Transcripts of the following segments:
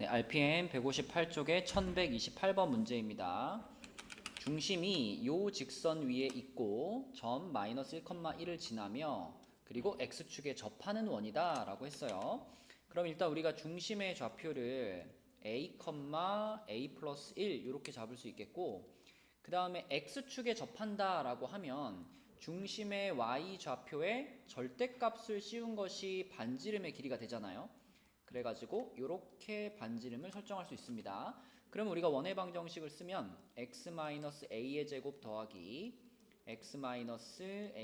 네, RPM 158쪽의 1128번 문제입니다. 중심이 요 직선 위에 있고 점 마이너스 1,1을 지나며 그리고 x축에 접하는 원이다 라고 했어요. 그럼 일단 우리가 중심의 좌표를 a, a 플러스 1 이렇게 잡을 수 있겠고, 그 다음에 x축에 접한다 라고 하면 중심의 y 좌표에 절대값을 씌운 것이 반지름의 길이가 되잖아요. 그래가지고 이렇게 반지름을 설정할 수 있습니다. 그럼 우리가 원의 방정식을 쓰면 x-a의 제곱 더하기 x-a-1의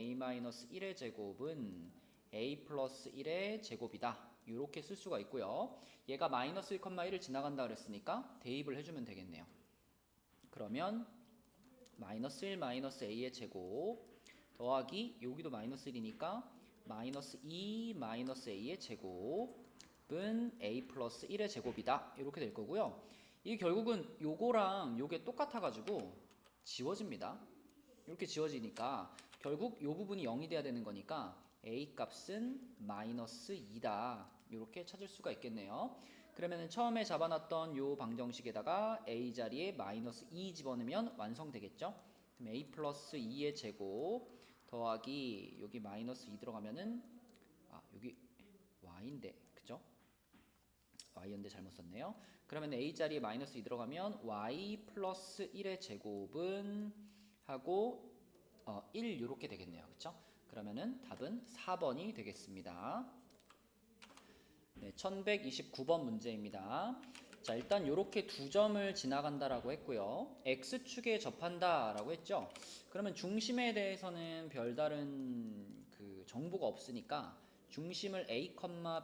제곱은 a 플러스 1의 제곱이다. 이렇게 쓸 수가 있고요. 얘가 마이너스 1,1을 지나간다 그랬으니까 대입을 해주면 되겠네요. 그러면 마이너스 1 마이너스 a의 제곱 더하기 여기도 마이너스 1이니까 마이너스 2 마이너스 a의 제곱은 a 플러스 1의 제곱이다. 이렇게 될 거고요. 이게 결국은 요거랑 요게 똑같아가지고 지워집니다. 이렇게 지워지니까 결국 요 부분이 0이 돼야 되는 거니까 a 값은 마이너스 2다. 이렇게 찾을 수가 있겠네요. 그러면 처음에 잡아놨던 요 방정식에다가 a 자리에 마이너스 2 집어넣으면 완성되겠죠. 그럼 a 플러스 2의 제곱 더하기 여기 마이너스 2 들어가면은 여기 y인데 그죠? y인데 잘못 썼네요. 그러면 a 자리에 마이너스 2 들어가면 y 플러스 1의 제곱은 하고 1 이렇게 되겠네요. 그쵸? 그러면은 답은 4번이 되겠습니다. 네, 1129번 문제입니다. 자, 일단 이렇게 두 점을 지나간다라고 했고요. x축에 접한다라고 했죠. 그러면 중심에 대해서는 별다른 정보가 없으니까 중심을 a,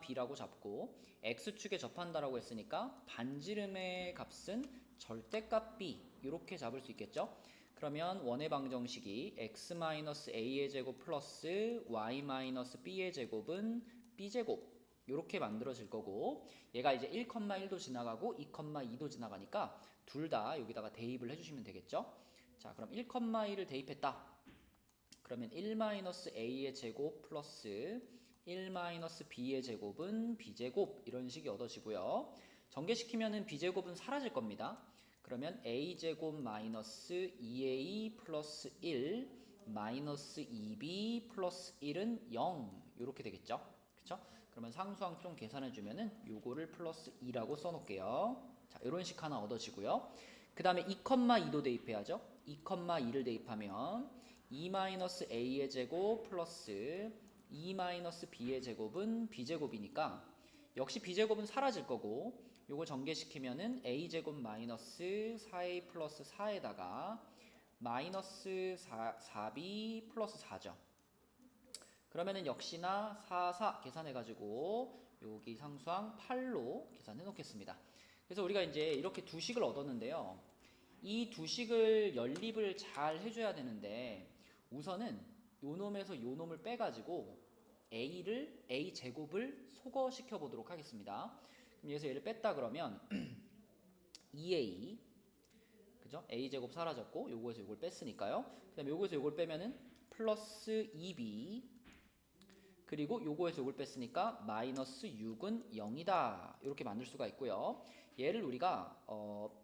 b라고 잡고 x축에 접한다라고 했으니까 반지름의 값은 절대값 b 이렇게 잡을 수 있겠죠. 그러면 원의 방정식이 x-a의 제곱 플러스 y-b의 제곱은 b제곱 이렇게 만들어질 거고, 얘가 이제 1,1도 지나가고 2,2도 지나가니까 둘 다 여기다가 대입을 해주시면 되겠죠. 자, 그럼 1,1을 대입했다. 그러면 1-a의 제곱 플러스 1-b의 제곱은 b제곱 이런 식이 얻어지고요. 전개시키면은 b제곱은 사라질 겁니다. 그러면 a제곱 마이너스 2a 플러스 1 마이너스 2b 플러스 1은 0 이렇게 되겠죠. 그쵸? 그러면 상수항 계산해주면은 요거를 플러스 2라고 써놓을게요. 자, 이런 식 하나 얻어지고요. 그 다음에 2,2도 대입해야죠. 2,2를 대입하면 2-a의 제곱 플러스 2-b의 제곱은 b제곱이니까 역시 b제곱은 사라질 거고, 요거 전개시키면은 a제곱 마이너스 4a 플러스 4에다가 마이너스 4b 플러스 4죠. 그러면은 역시나 4 계산해가지고 여기 상수항 8로 계산해 놓겠습니다. 그래서 우리가 이제 이렇게 두 식을 얻었는데요. 이 두 식을 연립을 잘 해줘야 되는데 우선은 요 놈에서 요 놈을 빼가지고 a 제곱을 소거시켜 보도록 하겠습니다. 그럼 여기서 얘를 뺐다 그러면 2a 그죠? a 제곱 사라졌고 요거에서 요걸 뺐으니까요. 그 다음에 요거에서 요걸 빼면은 플러스 2b 그리고 요거에서 요걸 뺐으니까 마이너스 6은 0이다 이렇게 만들 수가 있고요. 얘를 우리가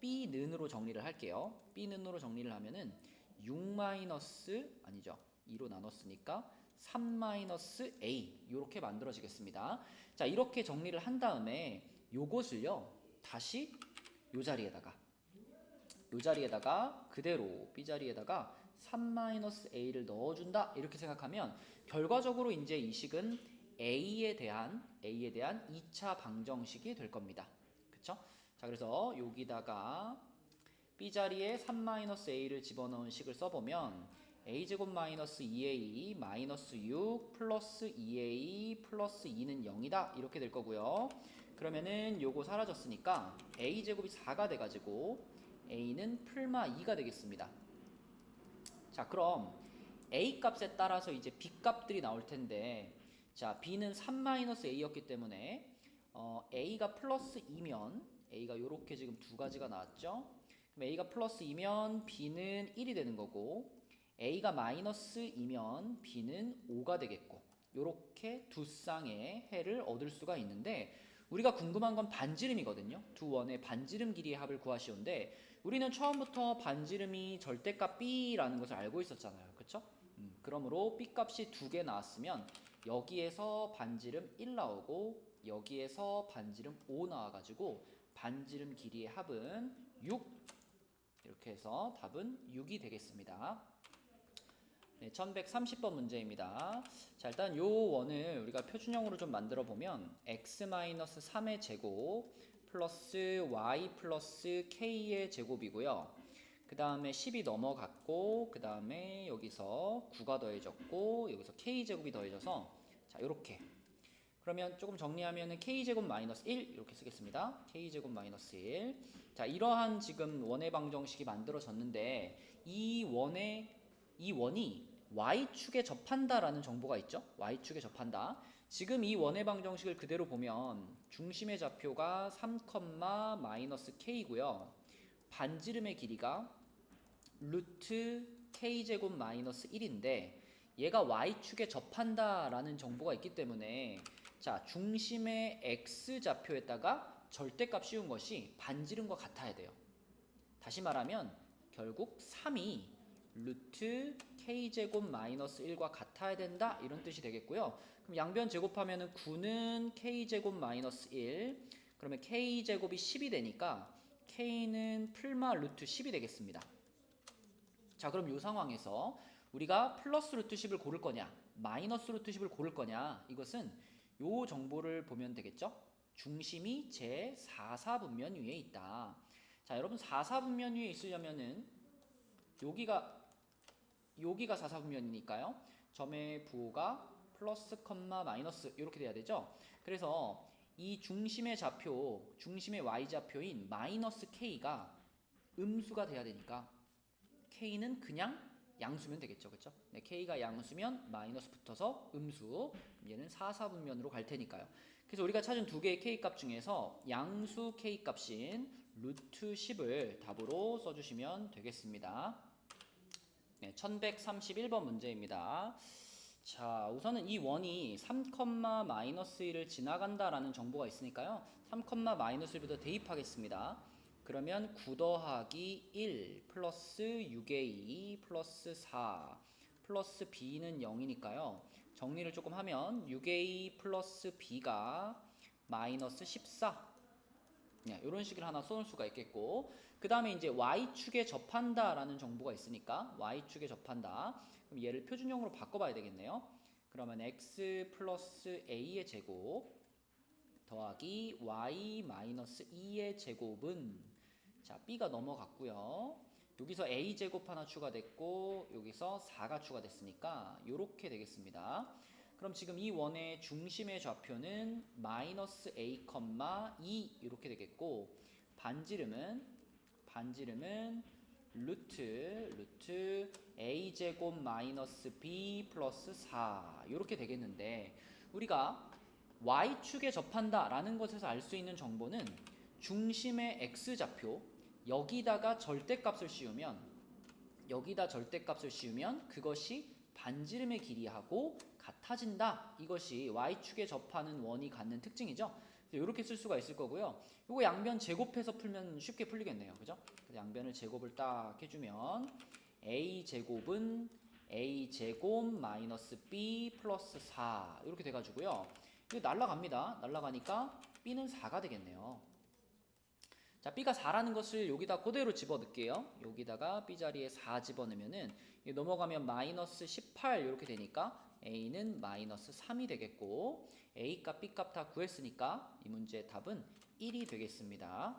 b는으로 정리를 할게요. b는으로 정리를 하면은 6 마이너스 아니죠 2로 나눴으니까 3 마이너스 a 이렇게 만들어지겠습니다. 자, 이렇게 정리를 한 다음에 요것을요 다시 요 자리에다가 그대로 b 자리에다가 3-a를 넣어준다 이렇게 생각하면 결과적으로 이제 이 식은 a에 대한 2차 방정식이 될 겁니다. 그쵸? 자, 그래서 여기다가 b 자리에 3-a를 집어넣은 식을 써보면 a제곱 마이너스 2a 마이너스 6 플러스 2a 플러스 2는 0이다 이렇게 될 거고요. 그러면은 요거 사라졌으니까 a제곱이 4가 돼가지고 a는 풀마 2가 되겠습니다. 자, 그럼 a 값에 따라서 이제 b 값들이 나올 텐데, 자, b는 3-a였기 때문에 a가 플러스 2면 a가 요렇게 지금 두 가지가 나왔죠. 그럼 a가 플러스 2면 b는 1이 되는 거고, a가 마이너스 2면 b는 5가 되겠고, 요렇게 두 쌍의 해를 얻을 수가 있는데 우리가 궁금한 건 반지름이거든요. 두 원의 반지름 길이의 합을 구하시오인데 우리는 처음부터 반지름이 절대값 b라는 것을 알고 있었잖아요. 그렇죠? 그러므로 b 값이 두 개 나왔으면 여기에서 반지름 1 나오고 여기에서 반지름 5 나와가지고 반지름 길이의 합은 6. 이렇게 해서 답은 6이 되겠습니다. 네, 1130번 문제입니다. 자, 일단 요 원을 우리가 표준형으로 좀 만들어 보면 x-3의 제곱 플러스 y 플러스 k의 제곱이고요. 그 다음에 10이 넘어갔고 그 다음에 여기서 9가 더해졌고 여기서 k제곱이 더해져서 자, 요렇게 그러면 조금 정리하면은 k제곱 마이너스 1 이렇게 쓰겠습니다. k제곱 마이너스 1. 자, 이러한 지금 원의 방정식이 만들어졌는데 이 원이 y축에 접한다라는 정보가 있죠. y축에 접한다. 지금 이 원의 방정식을 그대로 보면 중심의 좌표가 3, 마이너스 k고요. 반지름의 길이가 루트 k제곱 마이너스 1인데 얘가 y축에 접한다라는 정보가 있기 때문에 자, 중심의 x좌표에다가 절대값 씌운 것이 반지름과 같아야 돼요. 다시 말하면 결국 3이 루트 k제곱 마이너스 1과 같아야 된다 이런 뜻이 되겠고요. 그럼 양변 제곱하면은 9는 k제곱 마이너스 1 그러면 k제곱이 10이 되니까 k는 풀마 루트 10이 되겠습니다. 자, 그럼 이 상황에서 우리가 플러스 루트 10을 고를 거냐 마이너스 루트 10을 고를 거냐 이것은 요 정보를 보면 되겠죠. 중심이 제 4사분면 위에 있다. 자, 여러분 4사분면 위에 있으려면은 여기가 4사분면이니까요. 점의 부호가 플러스 컴마 마이너스 이렇게 돼야 되죠. 그래서 이 중심의 좌표, 중심의 y좌표인 마이너스 k가 음수가 돼야 되니까 k는 그냥 양수면 되겠죠. 그렇죠? 네, k가 양수면 마이너스 붙어서 음수. 얘는 4사분면으로 갈 테니까요. 그래서 우리가 찾은 두 개의 k값 중에서 양수 k값인 루트 10을 답으로 써주시면 되겠습니다. 네, 1131번 문제입니다. 자, 우선은 이 원이 3, 마이너스 1을 지나간다라는 정보가 있으니까요. 3, 마이너스 1부터 대입하겠습니다. 그러면 9 더하기 1 플러스 6의 2 플러스 4 플러스 b는 0이니까요. 정리를 조금 하면 6의 2 플러스 b가 마이너스 14 이런 식을 하나 써놓을 수가 있겠고 그 다음에 이제 y축에 접한다라는 정보가 있으니까 y축에 접한다. 그럼 얘를 표준형으로 바꿔봐야 되겠네요. 그러면 x 플러스 a의 제곱 더하기 y 마이너스 2의 제곱은 자, b가 넘어갔고요. 여기서 a제곱 하나 추가됐고 여기서 4가 추가됐으니까 이렇게 되겠습니다. 그럼 지금 이 원의 중심의 좌표는 마이너스 a, 2 이렇게 되겠고 반지름은 루트 a제곱 마이너스 b 플러스 4 이렇게 되겠는데 우리가 y축에 접한다라는 것에서 알 수 있는 정보는 중심의 x좌표 여기다가 절대값을 씌우면 그것이 반지름의 길이하고 같아진다. 이것이 y축에 접하는 원이 갖는 특징이죠. 이렇게 쓸 수가 있을 거고요. 이거 양변 제곱해서 풀면 쉽게 풀리겠네요. 그죠? 양변을 제곱을 딱 해주면 a제곱은 a제곱 마이너스 b 플러스 4 이렇게 돼가지고요. 이거 날라갑니다. 날라가니까 b는 4가 되겠네요. 자, b가 4라는 것을 여기다 그대로 집어넣을게요. 여기다가 b 자리에 4 집어넣으면은 넘어가면 마이너스 18 이렇게 되니까 a는 마이너스 3이 되겠고 a값 b값 다 구했으니까 이 문제의 답은 1이 되겠습니다.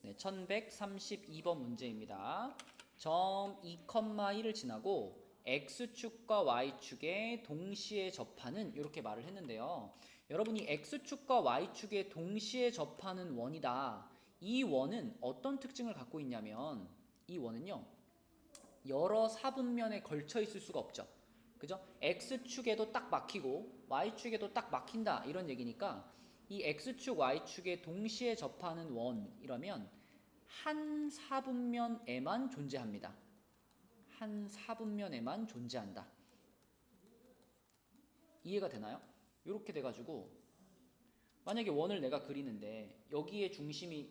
네, 1132번 문제입니다. 점 2,1을 지나고 x축과 y축에 동시에 접하는 이렇게 말을 했는데요. 여러분이 x축과 y축에 동시에 접하는 원이다. 이 원은 어떤 특징을 갖고 있냐면 이 원은요. 여러 사분면에 걸쳐 있을 수가 없죠. 그죠? x축에도 딱 막히고 y축에도 딱 막힌다 이런 얘기니까 이 x축, y축에 동시에 접하는 원이라면 한 사분면에만 존재합니다. 한 사분면에만 존재한다. 이해가 되나요? 이렇게 돼가지고 만약에 원을 내가 그리는데 여기에 중심이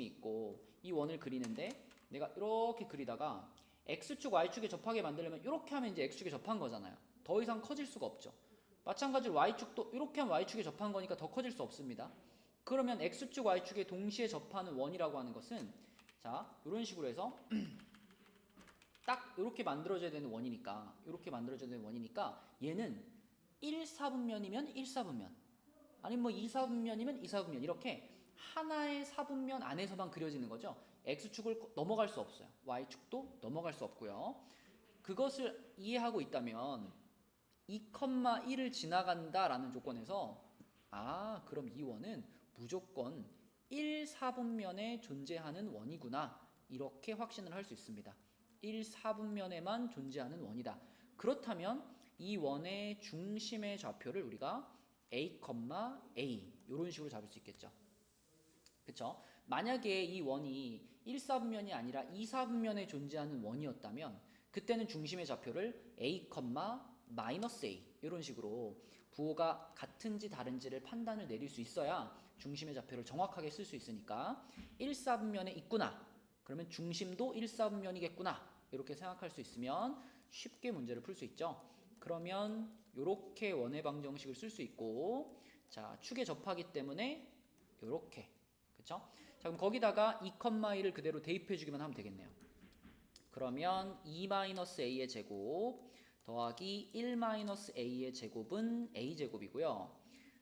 있고 이 원을 그리는데 내가 이렇게 그리다가 x축 y축에 접하게 만들려면 이렇게 하면 이제 x축에 접한 거잖아요. 더 이상 커질 수가 없죠. 마찬가지로 y축도 이렇게 하면 y축에 접한 거니까 더 커질 수 없습니다. 그러면 x축 y축에 동시에 접하는 원이라고 하는 것은 자 이런 식으로 해서 딱 이렇게 만들어져야 되는 원이니까 얘는 1사분면이면 1사분면 아니면 뭐 2사분면이면 2사분면 이렇게 하나의 사분면 안에서만 그려지는 거죠. x축을 넘어갈 수 없어요. y축도 넘어갈 수 없고요. 그것을 이해하고 있다면 2,1을 지나간다라는 조건에서 그럼 이 원은 무조건 1사분면에 존재하는 원이구나 이렇게 확신을 할 수 있습니다. 1사분면에만 존재하는 원이다. 그렇다면 이 원의 중심의 좌표를 우리가 a, a 이런 식으로 잡을 수 있겠죠. 그쵸? 만약에 이 원이 1사분면이 아니라 2사분면에 존재하는 원이었다면 그때는 중심의 좌표를 a, a 이런 식으로 부호가 같은지 다른지를 판단을 내릴 수 있어야 중심의 좌표를 정확하게 쓸 수 있으니까 1사분면에 있구나. 그러면 중심도 1사분면이겠구나. 이렇게 생각할 수 있으면 쉽게 문제를 풀 수 있죠. 그러면 이렇게 원의 방정식을 쓸 수 있고 자 축에 접하기 때문에 이렇게 그쵸? 자 그럼 거기다가 2,1을 그대로 대입해 주기만 하면 되겠네요. 그러면 2-a의 제곱 더하기 1-a의 제곱은 a제곱이고요.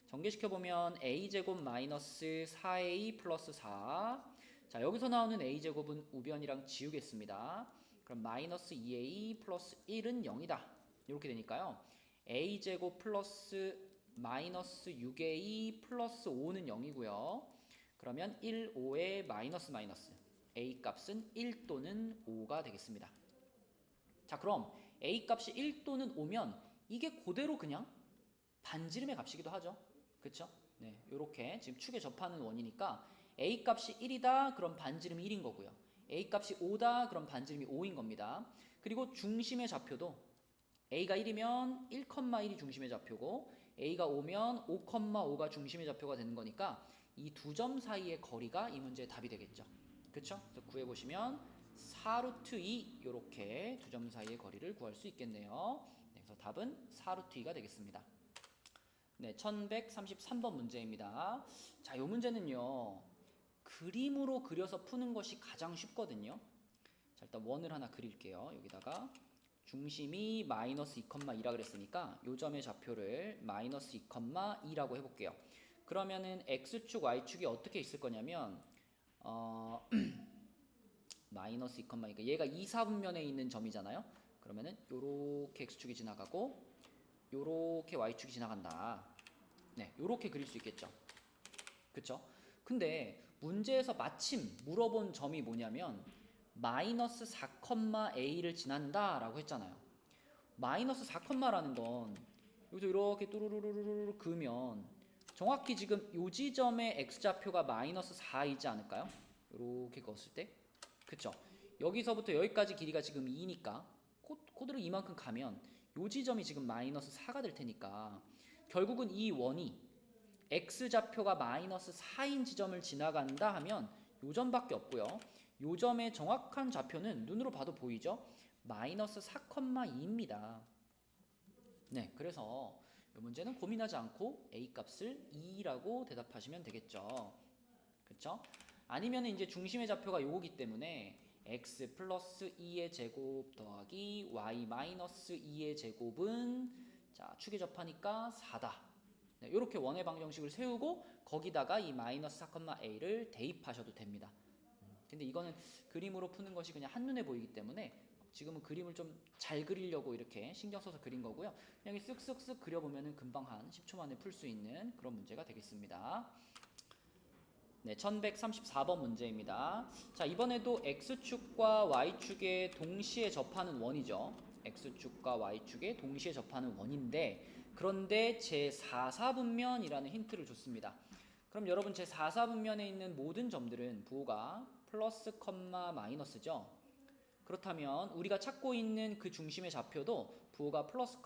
전개시켜보면 a제곱 마이너스 4a 플러스 4. 자 여기서 나오는 a제곱은 우변이랑 지우겠습니다. 그럼 마이너스 2a 플러스 1은 0이다. 이렇게 되니까요. a제곱 플러스 마이너스 6a 플러스 5는 0이고요. 그러면 1, 5의 마이너스 a 값은 1 또는 5가 되겠습니다. 자 그럼 a 값이 1 또는 5면 이게 그대로 그냥 반지름의 값이기도 하죠. 그쵸? 네, 요렇게 지금 축에 접하는 원이니까 a 값이 1이다 그럼 반지름이 1인 거고요. a 값이 5다 그럼 반지름이 5인 겁니다. 그리고 중심의 좌표도 a가 1이면 1,1이 중심의 좌표고 a가 5면 5,5가 중심의 좌표가 되는 거니까 이 두 점 사이의 거리가 이 문제의 답이 되겠죠. 그쵸? 그래서 구해보시면 4루트 2 이렇게 두 점 사이의 거리를 구할 수 있겠네요. 네, 그래서 답은 4루트 2가 되겠습니다. 네, 1133번 문제입니다. 자, 이 문제는요. 그림으로 그려서 푸는 것이 가장 쉽거든요. 자, 일단 원을 하나 그릴게요. 여기다가 중심이 마이너스 2,2라 그랬으니까 요 점의 좌표를 마이너스 2,2라고 해볼게요. 그러면은 x축, y축이 어떻게 있을 거냐면 마이너스 2,2니까 얘가 2사분면에 있는 점이잖아요. 그러면은 요렇게 x축이 지나가고 요렇게 y축이 지나간다. 네, 요렇게 그릴 수 있겠죠. 그쵸? 근데 문제에서 마침 물어본 점이 뭐냐면 마이너스 4,a를 지난다 라고 했잖아요. 마이너스 4,라는 건 여기서 이렇게 뚜루루루루루 그으면 정확히 지금 요 지점의 x좌표가 마이너스 4이지 않을까요? 이렇게 그었을 때 그쵸? 여기서부터 여기까지 길이가 지금 2니까 코드로 이만큼 가면 요 지점이 지금 마이너스 4가 될 테니까 결국은 이 원이 x좌표가 마이너스 4인 지점을 지나간다 하면 요 점밖에 없고요. 요 점의 정확한 좌표는 눈으로 봐도 보이죠? 마이너스 4,2입니다. 네, 그래서 이 문제는 고민하지 않고 a 값을 2라고 대답하시면 되겠죠. 그쵸? 아니면 이제 중심의 좌표가 요거기 때문에 x 플러스 2의 제곱 더하기 y 마이너스 2의 제곱은 자 축에 접하니까 4다. 네, 이렇게 원의 방정식을 세우고 거기다가 이 마이너스 4,a를 대입하셔도 됩니다. 근데 이거는 그림으로 푸는 것이 그냥 한눈에 보이기 때문에 지금은 그림을 좀 잘 그리려고 이렇게 신경 써서 그린 거고요. 그냥 쓱쓱쓱 그려보면 금방 한 10초 만에 풀 수 있는 그런 문제가 되겠습니다. 네, 1134번 문제입니다. 자, 이번에도 x축과 y축에 동시에 접하는 원이죠. x축과 y축에 동시에 접하는 원인데 그런데 제4사분면이라는 힌트를 줬습니다. 그럼 여러분 제4사분면에 있는 모든 점들은 부호가 플러스, 마이너스죠. 그렇다면 우리가 찾고 있는 그 중심의 좌표도 부호가 플러스,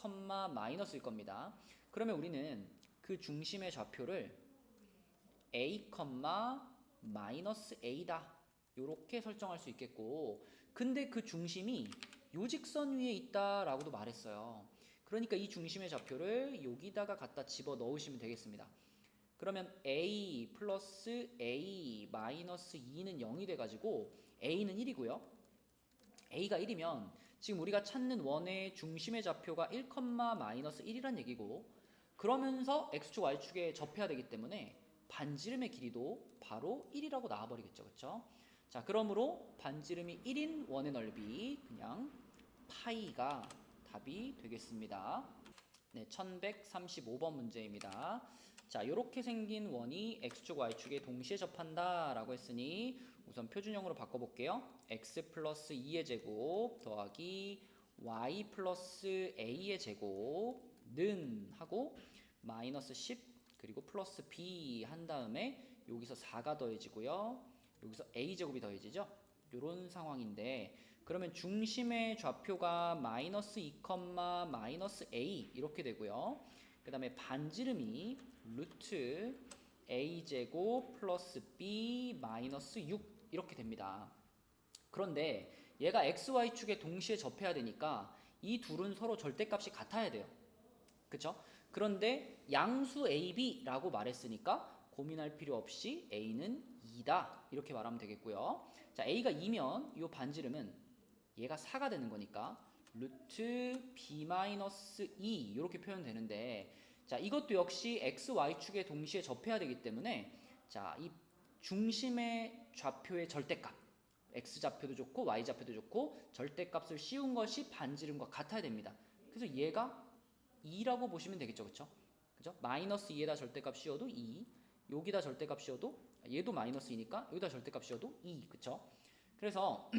마이너스일 겁니다. 그러면 우리는 그 중심의 좌표를 a, 마이너스 a다. 이렇게 설정할 수 있겠고, 근데 그 중심이 요 직선 위에 있다라고도 말했어요. 그러니까 이 중심의 좌표를 여기다가 갖다 집어 넣으시면 되겠습니다. 그러면 a 플러스 a 마이너스 2는 0이 돼가지고 a는 1이고요. a가 1이면 지금 우리가 찾는 원의 중심의 좌표가 1, 마이너스 1이란 얘기고, 그러면서 x축, y축에 접해야 되기 때문에 반지름의 길이도 바로 1이라고 나와버리겠죠. 그쵸? 자, 그러므로 반지름이 1인 원의 넓이 그냥 파이가 답이 되겠습니다. 네, 1135번 문제입니다. 자, 이렇게 생긴 원이 x축, y축에 동시에 접한다 라고 했으니 우선 표준형으로 바꿔볼게요. x 플러스 2의 제곱 더하기 y 플러스 a의 제곱는 하고 마이너스 10 그리고 플러스 b 한 다음에 여기서 4가 더해지고요. 여기서 a제곱이 더해지죠. 이런 상황인데, 그러면 중심의 좌표가 마이너스 2, 마이너스 a 이렇게 되고요. 그 다음에 반지름이 루트 a제곱 플러스 b 마이너스 6 이렇게 됩니다. 그런데 얘가 xy축에 동시에 접해야 되니까 이 둘은 서로 절대값이 같아야 돼요. 그쵸? 그런데 양수 ab라고 말했으니까 고민할 필요 없이 a는 2다 이렇게 말하면 되겠고요. 자, a가 2면 이 반지름은 얘가 4가 되는 거니까 루트 b-2 이렇게 표현되는데, 자, 이것도 역시 x, y축에 동시에 접해야 되기 때문에 자, 이 중심의 좌표의 절대값 x좌표도 좋고 y좌표도 좋고 절대값을 씌운 것이 반지름과 같아야 됩니다. 그래서 얘가 2라고 보시면 되겠죠. 그쵸? 그죠? 마이너스 2에다 절대값 씌워도 2, 여기다 절대값 씌워도, 얘도 마이너스 2니까 여기다 절대값 씌워도 2, 그쵸? 그래서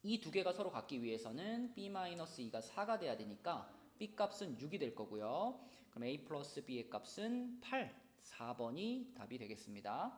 이 두 개가 서로 같기 위해서는 b-2가 4가 돼야 되니까 b 값은 6이 될 거고요. 그럼 a 플러스 b의 값은 8, 4번이 답이 되겠습니다.